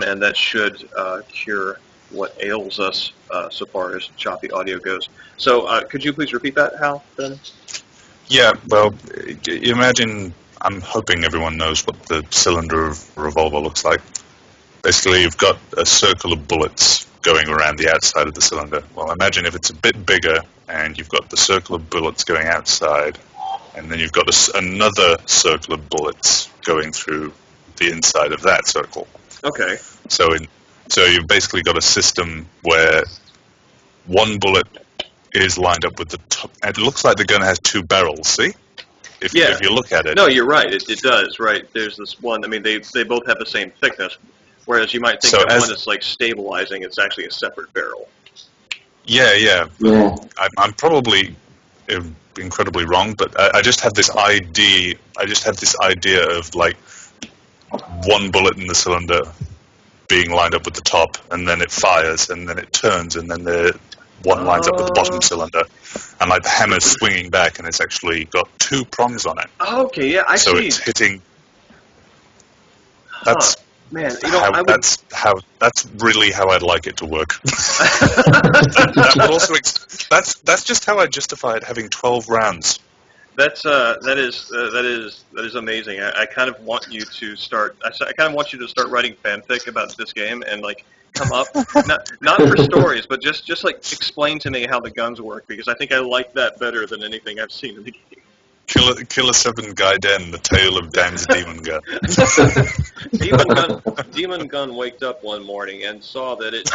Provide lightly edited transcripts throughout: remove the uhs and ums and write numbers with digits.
and that should cure what ails us so far as choppy audio goes. So could you please repeat that, Hal, then? Yeah, well, imagine, I'm hoping everyone knows what the cylinder of a revolver looks like. Basically, you've got a circle of bullets going around the outside of the cylinder. Well, imagine if it's a bit bigger, and you've got the circle of bullets going outside, and then you've got another circle of bullets going through the inside of that circle. Okay. So you've basically got a system where one bullet is lined up with the top. It looks like the gun has two barrels, see? If you look at it. No, you're right. It does, right. There's this one. I mean, they both have the same thickness, whereas you might think that one is like stabilizing. It's actually a separate barrel. Yeah. I'm probably incredibly wrong, but I just have this idea. I just have this idea of like one bullet in the cylinder being lined up with the top, and then it fires, and then it turns, and then the one lines up with the bottom cylinder, and like the hammer's swinging back, and it's actually got two prongs on it. Oh, okay, yeah, I see. So it's hitting. That's man. That's really how I'd like it to work. That's just how I justified having 12 rounds. That is amazing. I kind of want you to start. I kind of want you to start writing fanfic about this game and like come up not for stories, but just like explain to me how the guns work, because I think I like that better than anything I've seen in the game. Killer7 Gaiden, the tale of Dan's demon gun. Demon gun waked up one morning and saw that it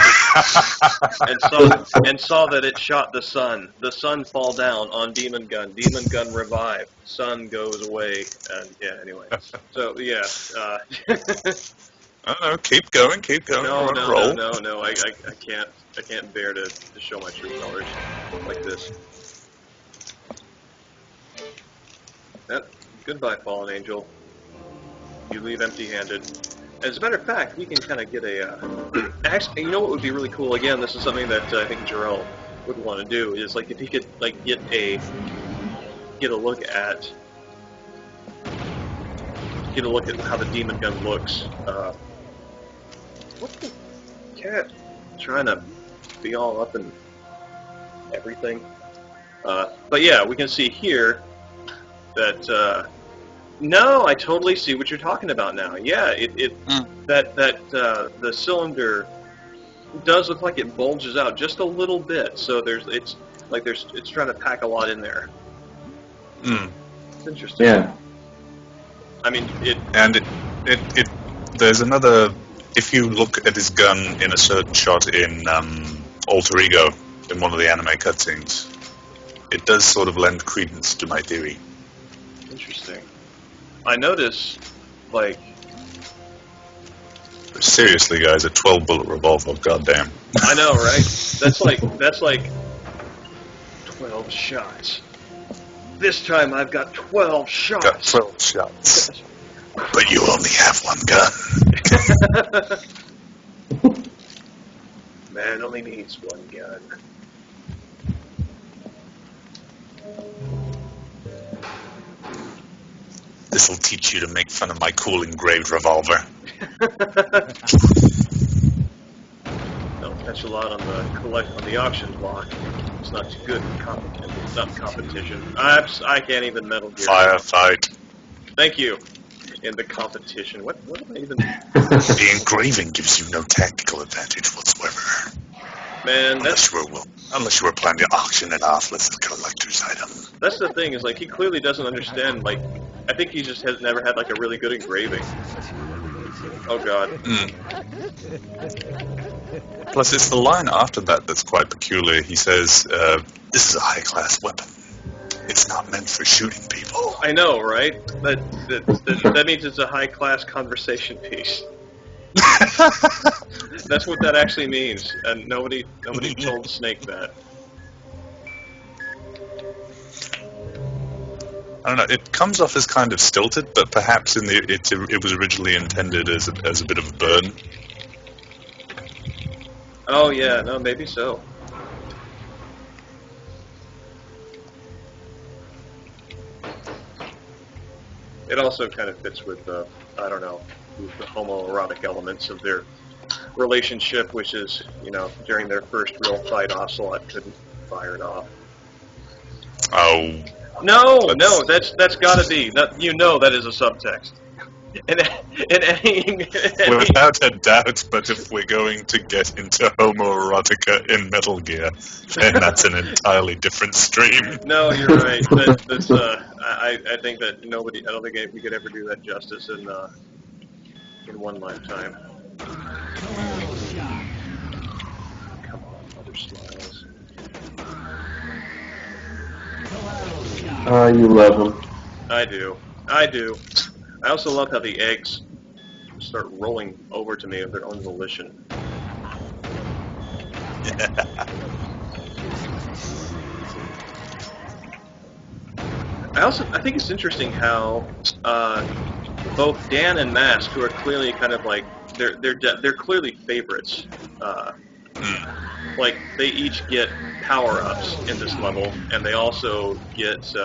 shot the sun. The sun fall down on demon gun. Demon gun revived. Sun goes away. And yeah, anyway. So yeah. No, keep going. No. Roll. I can't bear to show my true colors like this. Goodbye, fallen angel. You leave empty-handed. As a matter of fact, we can kind of get a... actually, you know what would be really cool? Again, this is something that I think Jarrell would want to do, is like if he could like get a look at how the demon gun looks. What the cat? Trying to be all up in everything. But yeah, we can see here that no, I totally see what you're talking about now. Yeah, the cylinder does look like it bulges out just a little bit. So it's trying to pack a lot in there. It's interesting. Yeah. I mean there's another. If you look at his gun in a certain shot in Alter Ego, in one of the anime cutscenes, it does sort of lend credence to my theory. Interesting. I notice, like... Seriously, guys, a 12-bullet revolver, goddamn. I know, right? That's like 12 shots. This time I've got 12 shots. Got 12 shots. But you only have one gun. Man only needs one gun. This'll teach you to make fun of my cool engraved revolver. Don't catch a lot on the auction block. It's not too good in competition. I can't even Metal Gear. Firefight. Thank you. In the competition. What am I even... The engraving gives you no tactical advantage whatsoever. Man, unless you were planning to auction it off as a collector's item. That's the thing, is like he clearly doesn't understand, like, I think he just has never had like a really good engraving. Oh god. Plus it's the line after that that's quite peculiar. He says, this is a high-class weapon. It's not meant for shooting people. I know, right? That means it's a high-class conversation piece. That's what that actually means, and nobody told Snake that. I don't know. It comes off as kind of stilted, but perhaps it was originally intended as a bit of a burn. Oh yeah, no, maybe so. It also kind of fits with I don't know, the homoerotic elements of their relationship, which is, during their first real fight, Ocelot couldn't fire it off. Oh. No, that's got to be. That is a subtext. Without a doubt, but if we're going to get into homoerotica in Metal Gear, then that's an entirely different stream. No, you're right. That's I think that I don't think we could ever do that justice in one lifetime. Come on, other smiles. Oh, you love them. I do. I also love how the eggs start rolling over to me of their own volition. I think it's interesting how both Dan and Mask, who are clearly kind of like they're clearly favorites. Like they each get power-ups in this level, and they also get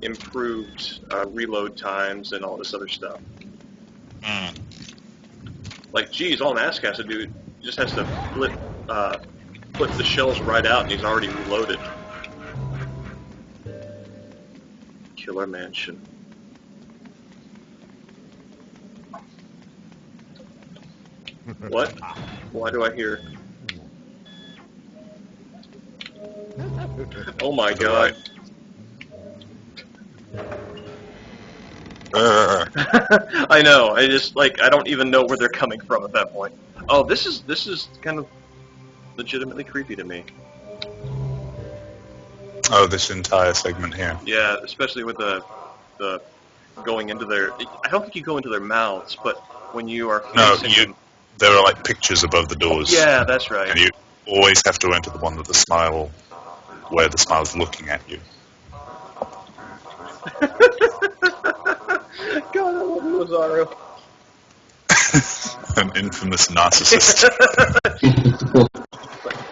improved reload times and all this other stuff. Like, geez, all Mask has to do just has to flip the shells right out, and he's already reloaded. Killer Mansion. What? Why do I hear? Oh my god. I know. I just I don't even know where they're coming from at that point. Oh, this is kind of legitimately creepy to me. Oh, this entire segment here. Yeah, especially with the going into their. I don't think you go into their mouths, but when you are facing them, there are like pictures above the doors. Yeah, that's right. And you always have to enter the one with the smile, where the smile's looking at you. God, I love Lazaro. An infamous narcissist.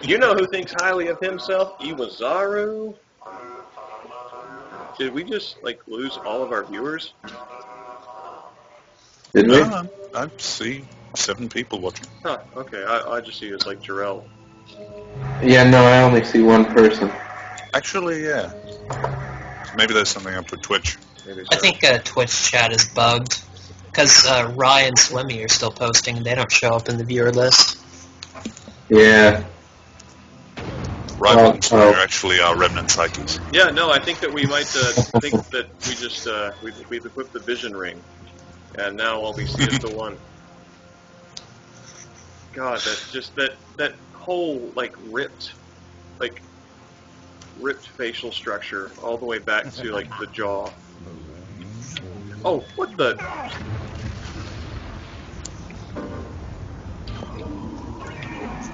You know who thinks highly of himself? Iwazaru. Did we just lose all of our viewers? Did we? I see 7 people watching. Huh, okay. I just see it as Jarrell. Yeah, no, I only see one person. Actually, yeah. Maybe there's something up with Twitch. Maybe so. I think Twitch chat is bugged, because Rye and Swimmy are still posting, and they don't show up in the viewer list. Yeah. Rivals are actually our remnant psyches. Yeah, no, I think that we might think that we just we've equipped the vision ring, and now all we see is the one. God, that's just that whole ripped facial structure all the way back to the jaw. Oh, what the?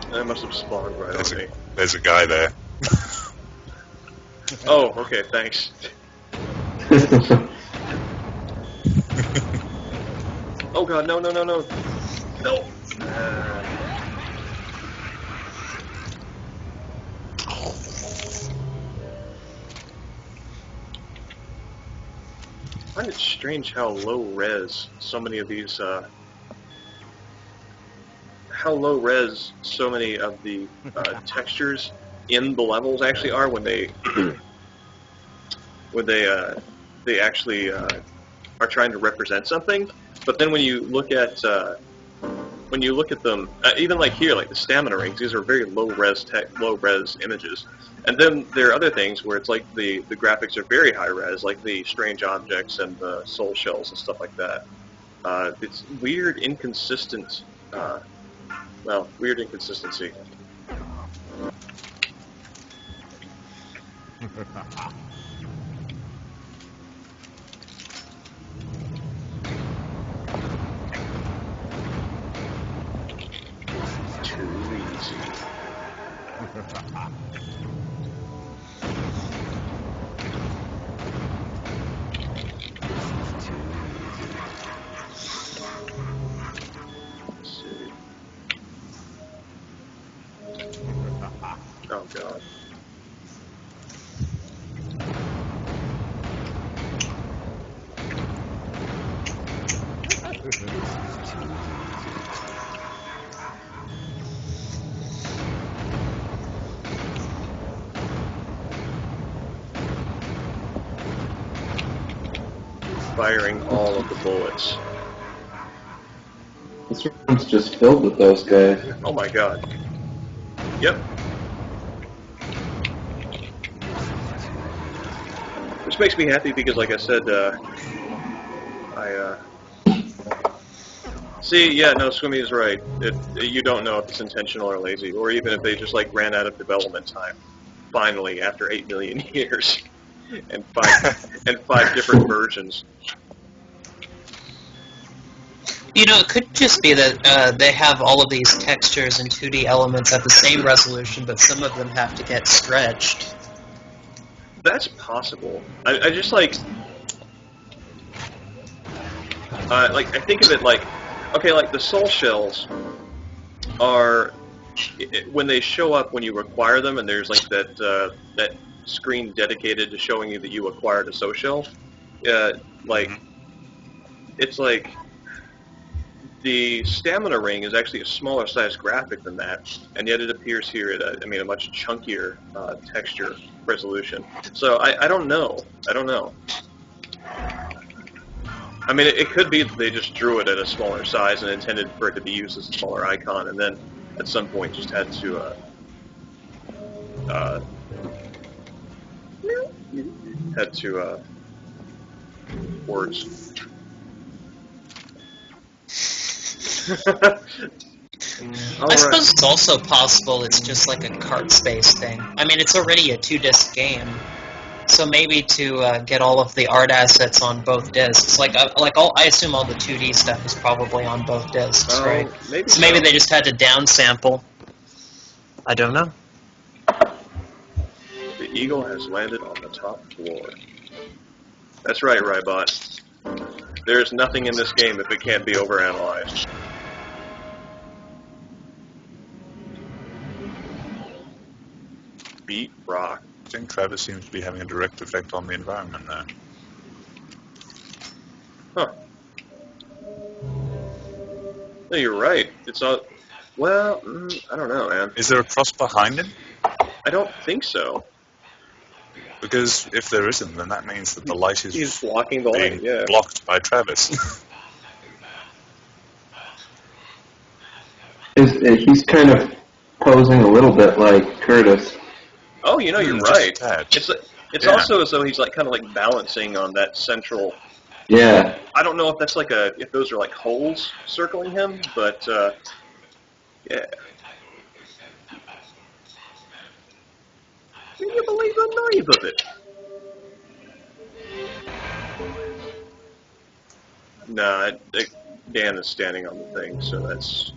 That must have spawned right on me. There's a guy there. Oh, okay, thanks. Oh god, no. No! I find it strange how low res so many of these textures in the levels actually are when they actually are trying to represent something. But then when you look at them, even here, the stamina rings, these are very low res images. And then there are other things where it's the graphics are very high res, like the strange objects and the soul shells and stuff like that. It's weird, inconsistent. Weird inconsistency. Too easy. Oh god. firing all of the bullets. This room's just filled with those guys. Oh my god. Yep. Which makes me happy because, like I said, see, yeah, no, Swimmy is right. You don't know if it's intentional or lazy, or even if they just, like, ran out of development time, finally, after 8 million years, and five different versions. You know, it could just be that they have all of these textures and 2D elements at the same resolution, but some of them have to get stretched. That's possible. I just, like, I think of it like, okay, like the soul shells are, when they show up when you acquire them, and there's like that screen dedicated to showing you that you acquired a soul shell, like, it's like, the stamina ring is actually a smaller size graphic than that, and yet it appears here at a much chunkier texture resolution. So I don't know. I don't know. I mean, it could be that they just drew it at a smaller size and intended for it to be used as a smaller icon, and then at some point just had to words. I suppose it's also possible it's just like a cart space thing. I mean, it's already a 2-disc game, so maybe to get all of the art assets on both discs, I assume all the 2D stuff is probably on both discs, right? Maybe they just had to downsample. I don't know. The eagle has landed on the top floor. That's right, Rybot. There's nothing in this game if it can't be overanalyzed. Beat rock. I think Travis seems to be having a direct effect on the environment there. Huh. No, you're right. It's all... Well, I don't know, man. Is there a cross behind him? I don't think so. Because if there isn't, then that means that the light is He's blocking the being light, yeah. blocked by Travis. He's kind of posing a little bit like Curtis. Oh, you know, you're Just right. a tad. It's also as though he's like kind of like balancing on that central. Yeah. I don't know if that's like if those are like holes circling him, but yeah. Can you believe the noise of it? No, Dan is standing on the thing, so that's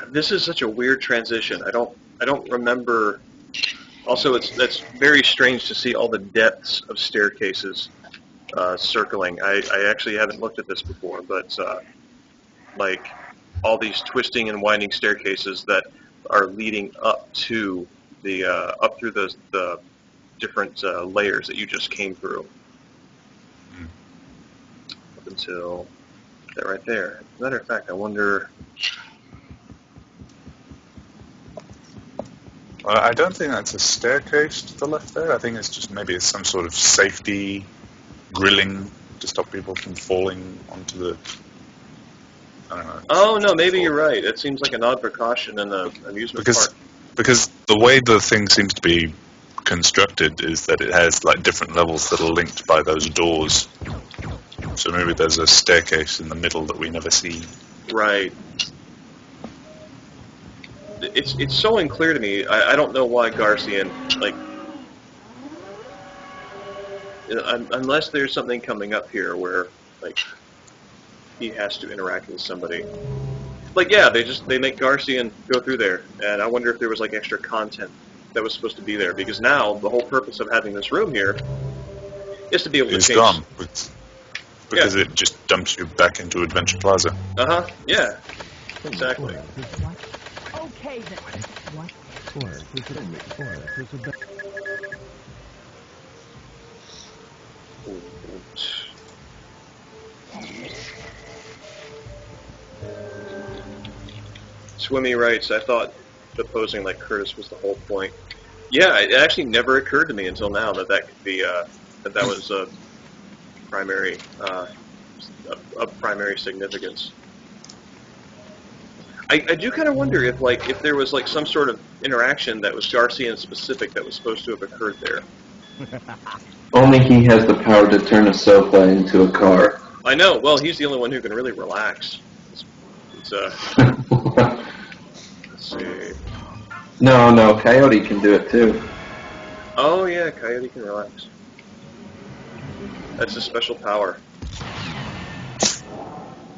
This is such a weird transition. I don't remember. Also, that's very strange to see all the depths of staircases circling. I actually haven't looked at this before, but like all these twisting and winding staircases that are leading up to the up through the different layers that you just came through. Up until that right there. As a matter of fact, I wonder. Well, I don't think that's a staircase to the left there. I think it's just maybe it's some sort of safety grilling to stop people from falling onto the... I don't know. Oh, no, maybe you're right. It seems like an odd precaution in the amusement park. Because the way the thing seems to be constructed is that it has like different levels that are linked by those doors. So maybe there's a staircase in the middle that we never see. Right. It's so unclear to me. I don't know why Garcian, like, unless there's something coming up here where, like, he has to interact with somebody. Like, yeah, they make Garcian go through there, and I wonder if there was, like, extra content that was supposed to be there, because now the whole purpose of having this room here is to be able to change. It's gone, because it just dumps you back into Adventure Plaza. Uh-huh, yeah, exactly. Okay then. What? Swimmy writes, I thought the posing like Curtis was the whole point. Yeah, it actually never occurred to me until now that that could be that was a primary of primary significance. I do kind of wonder if there was like some sort of interaction that was Garcian specific that was supposed to have occurred there. Only he has the power to turn a sofa into a car. I know. Well, he's the only one who can really relax. It's let's see. No, Coyote can do it too. Oh yeah, Coyote can relax. That's a special power.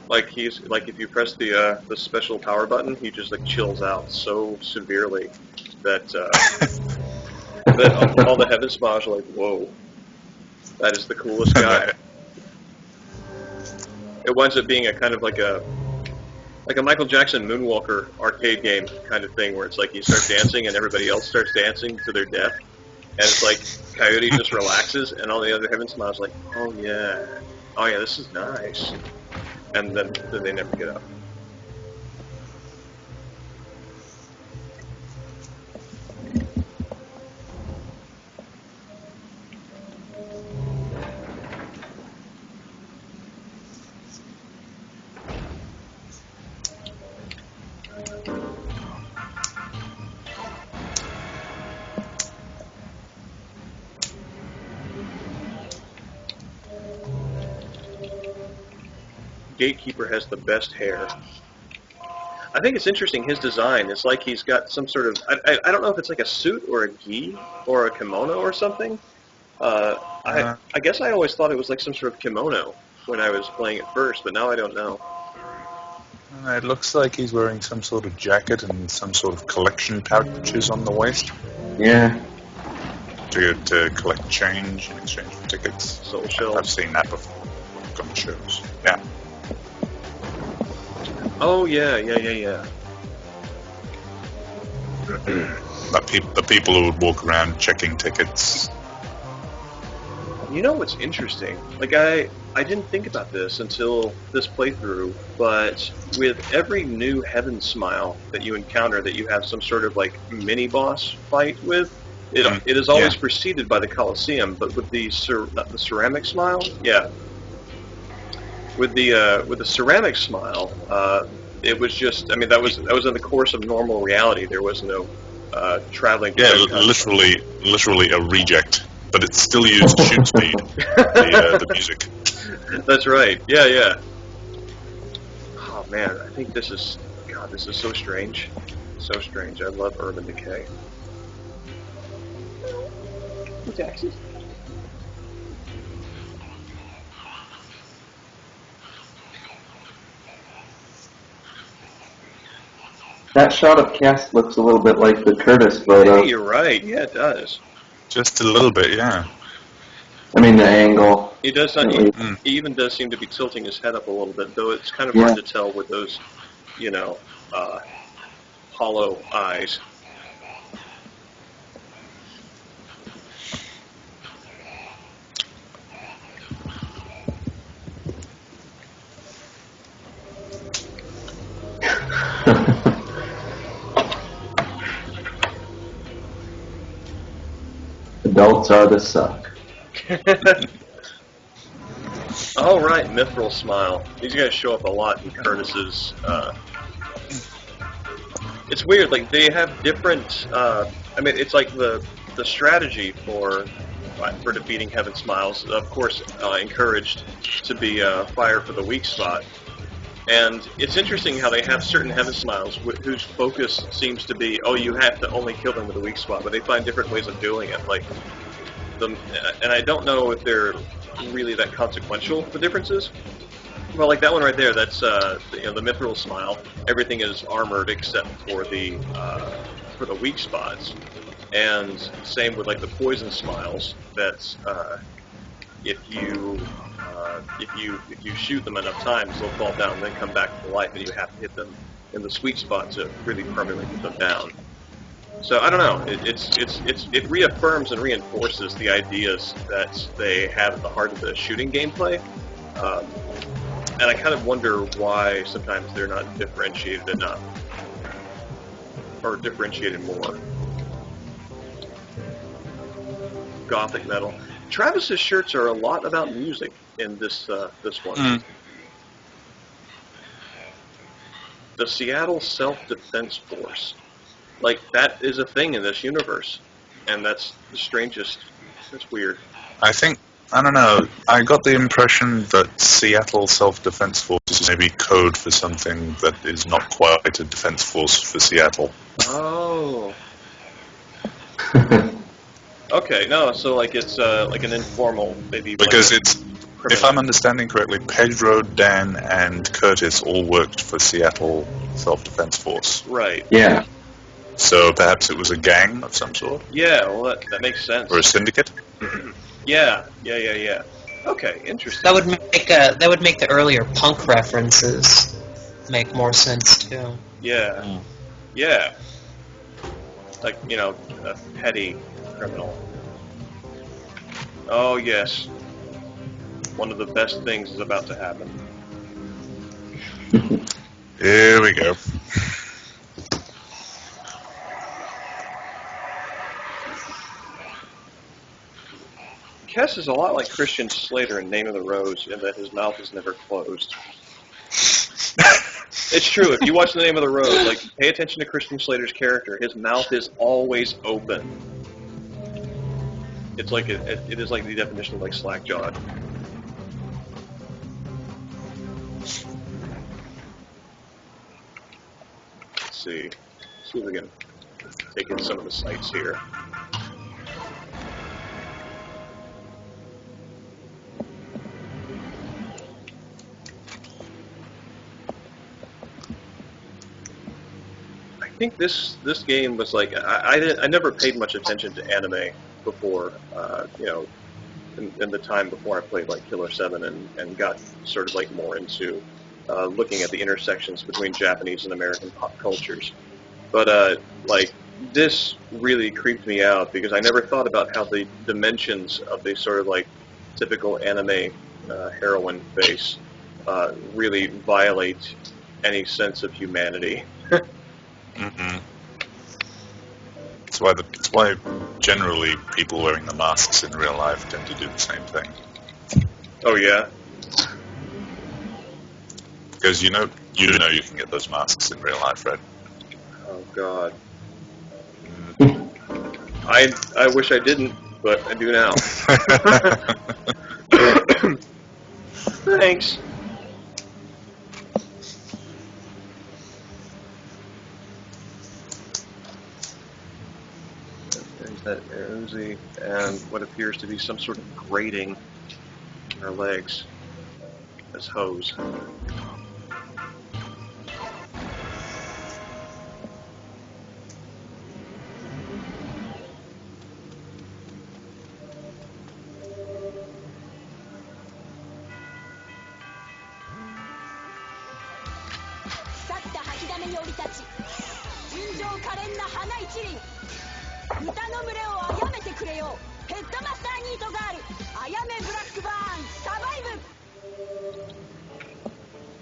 Like if you press the special power button, he just like chills out so severely that that all the heaven smiles are like, whoa, that is the coolest guy. It winds up being a kind of like a Michael Jackson Moonwalker arcade game kind of thing, where it's like you start dancing and everybody else starts dancing to their death, and it's like Coyote just relaxes, and all the other heaven smiles are like, oh yeah, this is nice. And then they never get up. Gatekeeper has the best hair. I think it's interesting, his design. It's like he's got some sort of, I don't know if it's like a suit or a gi or a kimono or something. I guess I always thought it was like some sort of kimono when I was playing it first, but now I don't know. It looks like he's wearing some sort of jacket and some sort of collection pouches on the waist. Yeah. To collect change in exchange for tickets. Soul shells. I've seen that before. On shows. Yeah. Oh yeah. The people who would walk around checking tickets. You know what's interesting? Like I didn't think about this until this playthrough, but with every new Heaven Smile that you encounter that you have some sort of like mini boss fight with, it is always preceded by the Colosseum. But with the not the Ceramic Smile, yeah. With the Ceramic Smile, it was just, I mean, that was in the course of normal reality. There was no traveling. Yeah, literally a reject, but it still used shoot speed. The music. That's right. Yeah. Oh man, I think this is so strange. So strange. I love Urban Decay. Taxes. That shot of Cass looks a little bit like the Curtis photo. Hey, you're right. Yeah, it does. Just a little bit, yeah. I mean, the angle. He does not. He even does seem to be tilting his head up a little bit, though it's kind of hard to tell with those, hollow eyes. Adults are the suck. Oh right, Mithril Smile. These guys show up a lot in Curtis's. It's weird. Like they have different. I mean, it's like the strategy for defeating Heaven Smiles. Of course, encouraged to be fire for the weak spot. And it's interesting how they have certain Heaven Smiles whose focus seems to be, oh, you have to only kill them with a weak spot, but they find different ways of doing it. Like and I don't know if they're really that consequential, the differences. Well, like that one right there, that's the Mithril Smile. Everything is armored except for the weak spots. And same with like the Poison Smiles. That's if you shoot them enough times, they'll fall down and then come back to life, and you have to hit them in the sweet spot to really permanently put them down. So I don't know. It reaffirms and reinforces the ideas that they have at the heart of the shooting gameplay, and I kind of wonder why sometimes they're not differentiated enough. or differentiated more. Gothic metal. Travis's shirts are a lot about music in this one. Mm. The Seattle Self-Defense Force. Like, that is a thing in this universe. And that's the strangest. That's weird. I don't know, I got the impression that Seattle Self-Defense Force is maybe code for something that is not quite a defense force for Seattle. Oh. Okay, no, so like it's like an informal, maybe. Because like it's, criminal. if I'm understanding correctly, Pedro, Dan, and Curtis all worked for Seattle Self-Defense Force. Right. Yeah. So perhaps it was a gang of some sort? Yeah, well, that makes sense. Or a syndicate? Yeah. Okay, interesting. That would make the earlier punk references make more sense too. Yeah. Yeah. Like, you know, a petty criminal. Oh, yes. One of the best things is about to happen. Here we go. Kess is a lot like Christian Slater in Name of the Rose in that his mouth is never closed. It's true. If you watch The Name of the Rose, like, pay attention to Christian Slater's character. His mouth is always open. It's like it is like the definition of like slack-jawed. Let's see if we can take in some of the sights here. I think this game was like I never paid much attention to anime before, you know, in the time before I played like killer7 and got sort of like more into looking at the intersections between Japanese and American pop cultures. But like this really creeped me out because I never thought about how the dimensions of the sort of like typical anime heroine face really violate any sense of humanity. Mm-hmm. That's why generally people wearing the masks in real life tend to do the same thing. Oh yeah? Because you know you can get those masks in real life, right? Oh god. I wish I didn't, but I do now. Thanks. There's that Uzi and what appears to be some sort of grating in her legs as hose.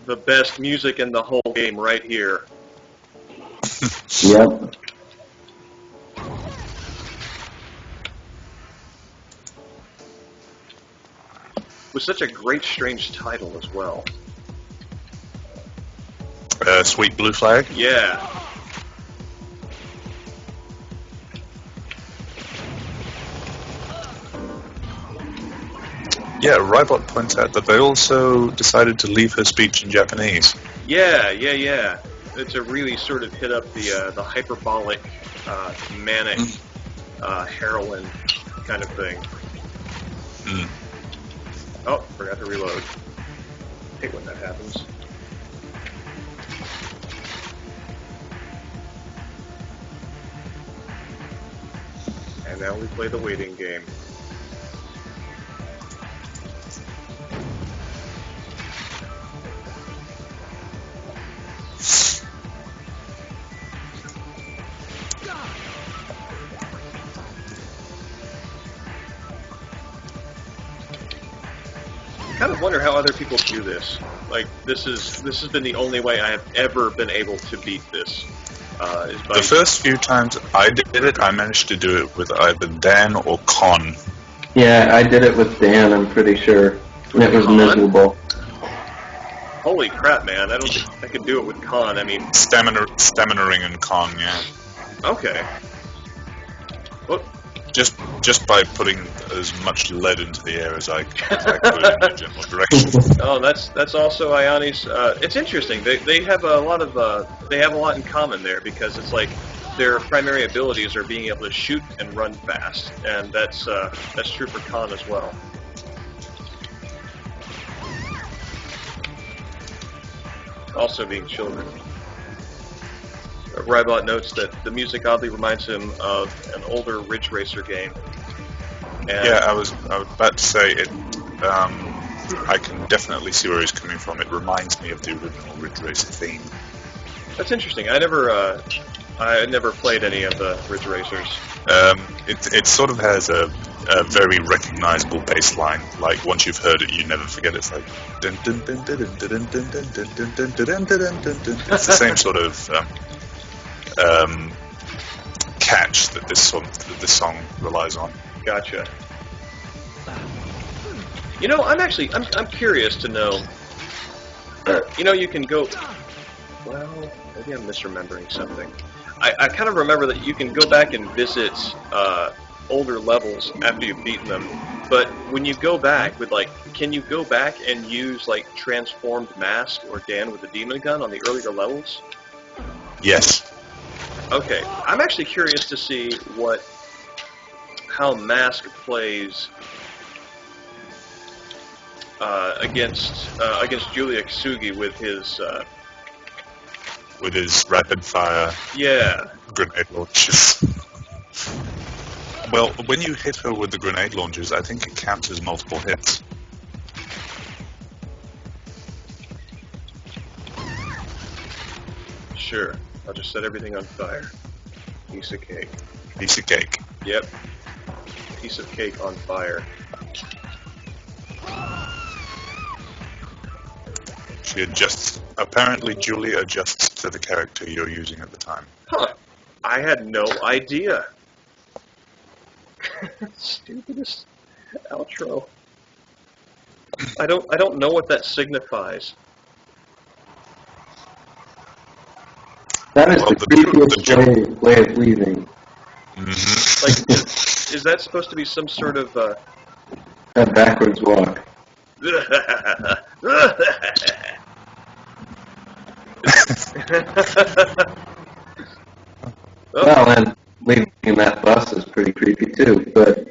The best music in the whole game right here. Yep. With such a great, strange title as well. Sweet Blue Flag? Yeah. Yeah, Rybot points out that they also decided to leave her speech in Japanese. Yeah. It's a really sort of hit up the hyperbolic, manic, heroine kind of thing. Mm. Oh, forgot to reload. Hate when that happens. And now we play the waiting game. I kind of wonder how other people do this. Like, this has been the only way I have ever been able to beat this. is by... The first few times I did it, I managed to do it with either Dan or Con. Yeah, I did it with Dan, I'm pretty sure. And it was Con? miserable. Holy crap, man! I don't think I could do it with Con. I mean, Stamina-ring and Con, yeah. okay. What? Just by putting as much lead into the air as I could in the general direction. Oh, that's also Ioni's. It's interesting. They have a lot in common there, because it's like their primary abilities are being able to shoot and run fast, and that's true for Khan as well. Also being children. Rybot notes that the music oddly reminds him of an older Ridge Racer game. And Yeah, I was about to say it. I can definitely see where he's coming from. It reminds me of the original Ridge Racer theme. that's interesting. I never played any of the Ridge Racers. It sort of has a very recognizable bass line. Like once you've heard it, you never forget. It's like dun, dun, dun, dun, dun, dun, dun, dun, dun, dun, dun, dun, dun, dun, dun. It's the same sort of catch that this song relies on. Gotcha. You know, I'm curious to know. You know, you can go. Well, maybe I'm misremembering something. I kind of remember that you can go back and visit older levels after you've beaten them. But when you go back with can you go back and use transformed Mask or Dan with the demon gun on the earlier levels? Yes. Okay, I'm actually curious to see how Mask plays against Julia Ksugi with his rapid fire grenade launchers. Well, when you hit her with the grenade launchers, I think it counts as multiple hits. Sure, I'll just set everything on fire. Piece of cake. Piece of cake. Yep. Piece of cake on fire. She adjusts. Apparently, Julia adjusts to the character you're using at the time. Huh. I had no idea. Stupidest outro. I don't know what that signifies. That is the creepiest way of leaving. Mm-hmm. Is that supposed to be some sort of A backwards walk. Well, and leaving in that bus is pretty creepy too, but...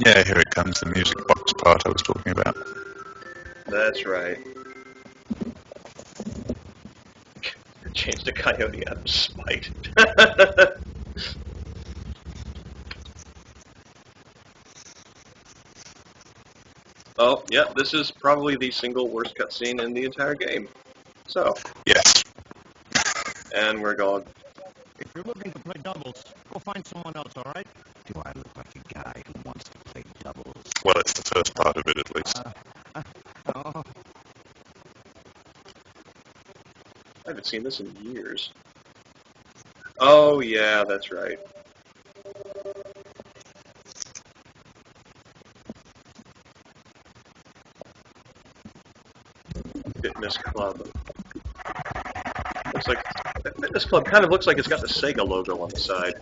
Yeah, here it comes, the music box part I was talking about. That's right. Changed a coyote out of spite. Oh, yeah, this is probably the single worst cutscene in the entire game. So, Yes. and we're going. If you're looking to play doubles, go find someone else, all right? Do I look like a guy who wants to play doubles? Well, it's the first part of it, at least. Oh, I haven't seen this in years. Oh, yeah, that's right. Fitness Club. Looks like that Fitness Club kind of looks like it's got the Sega logo on the side.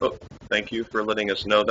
Oh, thank you for letting us know that.